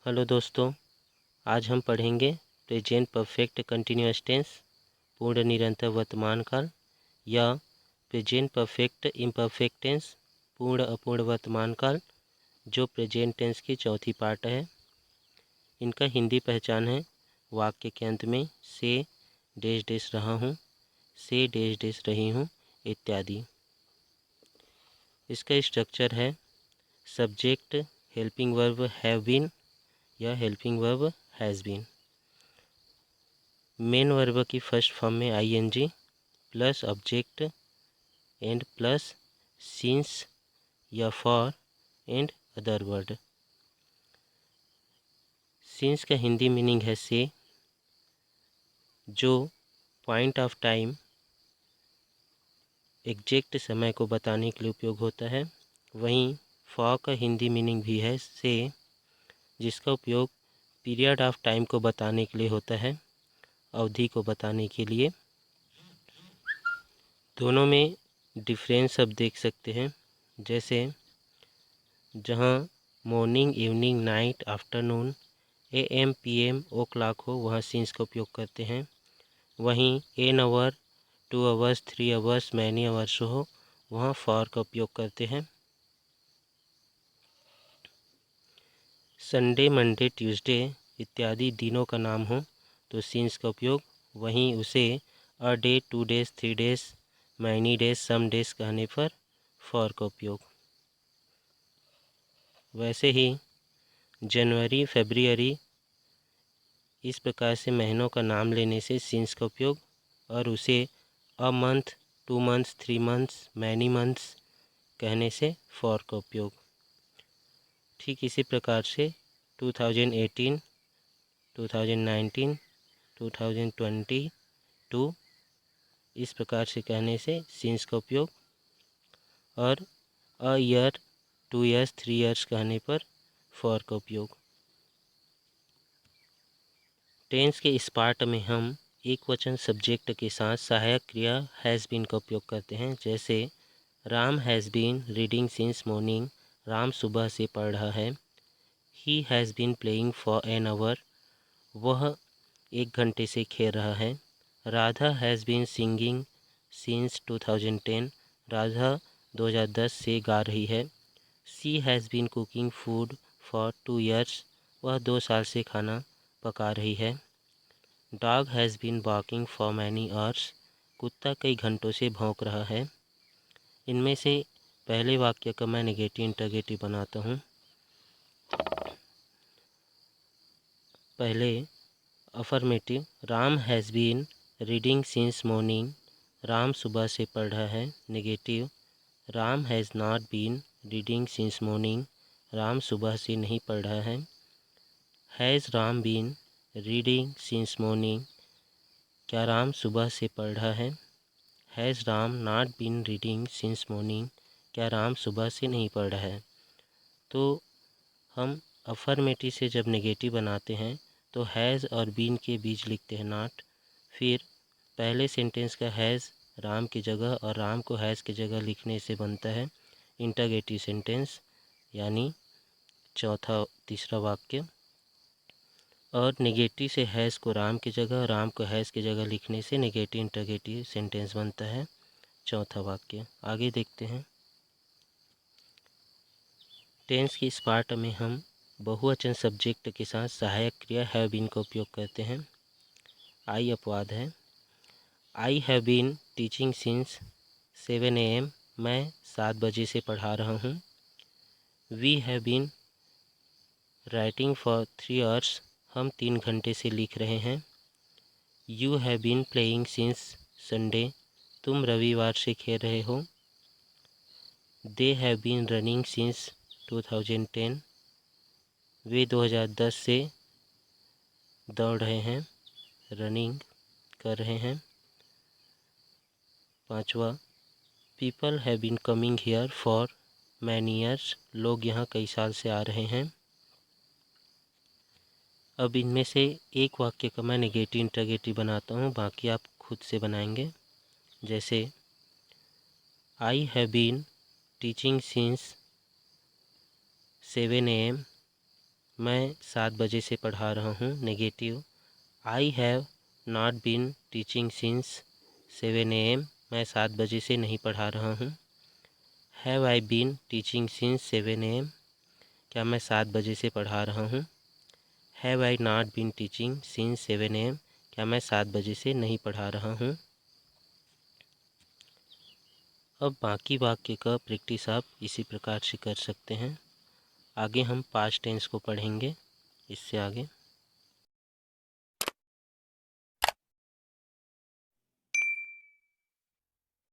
Hello दोस्तों, आज हम पढ़ेंगे प्रेजेंट परफेक्ट कंटिन्यूअस टेंस पूर्ण निरंतर वर्तमान काल या प्रेजेंट परफेक्ट इम्परफेक्ट टेंस पूर्ण अपूर्ण वर्तमान काल, जो प्रेजेंट टेंस की चौथी पार्ट है। इनका हिंदी पहचान है वाक्य के अंत में से डैश डैश रहा हूँ, से डैश डैश रही हूँ इत्यादि। इसका स्ट्रक्चर है subject helping verb have been या helping verb has been. Main verb की फर्स्ट फॉर्म में ING plus object and plus since या for and other word. Since का हिंदी मीनिंग है से, जो पॉइंट ऑफ टाइम एग्जैक्ट समय को बताने के लिए उपयोग होता है। वहीं फॉर का हिंदी मीनिंग भी है से, जिसका उपयोग पीरियड ऑफ टाइम को बताने के लिए होता है, अवधि को बताने के लिए। दोनों में डिफरेंस अब देख सकते हैं। जैसे जहाँ morning, evening, night, afternoon, AM, PM, o'clock हो, वहाँ सिंस का उपयोग करते हैं। वहीं an hour, 2 hours, 3 hours, many hours हो, वहाँ फॉर का उपयोग करते हैं। संडे, मंडे, ट्यूसडे इत्यादि दिनों का नाम हो तो सिंस का उपयोग, वहीं उसे a day, 2 days, 3 days, many days, some days कहने पर फॉर का उपयोग। वैसे ही जनवरी, फरवरी इस प्रकार से महीनों का नाम लेने से सिंस का उपयोग, और उसे a month, 2 months, 3 months, many months कहने से फॉर का उपयोग। ठीक इसी प्रकार से 2018, 2019, 2022 इस प्रकार से कहने से सिंस का उपयोग, और अ ईयर, 2 ईयर्स, 3 ईयर्स कहने पर फॉर का उपयोग। टेंस के इस पार्ट में हम एक वचन सब्जेक्ट के साथ सहायक क्रिया हैज़ बीन का उपयोग करते हैं। जैसे Ram has been reading since morning, Ram सुबह से पढ़ रहा है। He has been playing for an hour, वह 1 घंटे से खेल रहा है। Radha has been singing since 2010, Radha 2010 से गा रही है। She has been cooking food for 2 years, वह 2 साल से खाना पका रही है। Dog has been barking for many hours, कुत्ता कई घंटों से भौंक रहा है। इनमें से पहले वाक्य का मैं नेगेटिव इंटरगेटिव बनाता हूँ। पहले affirmative, Ram has been reading since morning, Ram सुबह से पढ़ रहा है। Negative, Ram has not been reading since morning, Ram सुबह से नहीं पढ़ रहा है। Has Ram been reading since morning, क्या राम सुबह से पढ़ रहा है। Has Ram not been reading since morning, क्या राम सुबह से नहीं पढ़ रहा है। तो हम अफर्मेटिव से जब नेगेटिव बनाते हैं तो हैज़ और बीन के बीच लिखते हैं नॉट। फिर पहले सेंटेंस का हैज़ राम की जगह और राम को हैज़ की जगह लिखने से बनता है इंटरगेटिव सेंटेंस, यानी तीसरा वाक्य। और नेगेटिव से हैज़ को राम की जगह, राम को हैज़ की जगह लिखने से नेगेटिव इंटरगेटिव सेंटेंस बनता है चौथा वाक्य। आगे देखते हैं। टेंस की इस पार्ट में हम बहुवचन सब्जेक्ट के साथ सहायक क्रिया हैव बीन का उपयोग करते हैं। आई अपवाद है। I have been teaching since 7 AM, मैं 7 बजे से पढ़ा रहा हूँ। We have been writing for 3 hours, हम 3 घंटे से लिख रहे हैं। You have been playing since Sunday, तुम रविवार से खेल रहे हो। They have been running since 2010, वे 2010 से दौड़ रहे हैं, रनिंग कर रहे हैं। पांचवा, people have been coming here for many years, लोग यहाँ कई साल से आ रहे हैं। अब इनमें से एक वाक्य का मैं नेगेटिव इंटरगेटिव बनाता हूँ, बाकी आप खुद से बनाएंगे। जैसे I have been teaching since 7 AM, मैं 7 बजे से पढ़ा रहा हूँ। Negative, I have not been teaching since 7 AM, मैं 7 बजे से नहीं पढ़ा रहा हूँ। Have I been teaching since 7 AM, क्या मैं 7 बजे से पढ़ा रहा हूँ। Have I not been teaching since 7 AM, क्या मैं 7 बजे से नहीं पढ़ा रहा हूँ। अब बाकी वाक्य का प्रैक्टिस आप इसी प्रकार से कर सकते हैं। आगे हम पास्ट टेंस को पढ़ेंगे इससे आगे।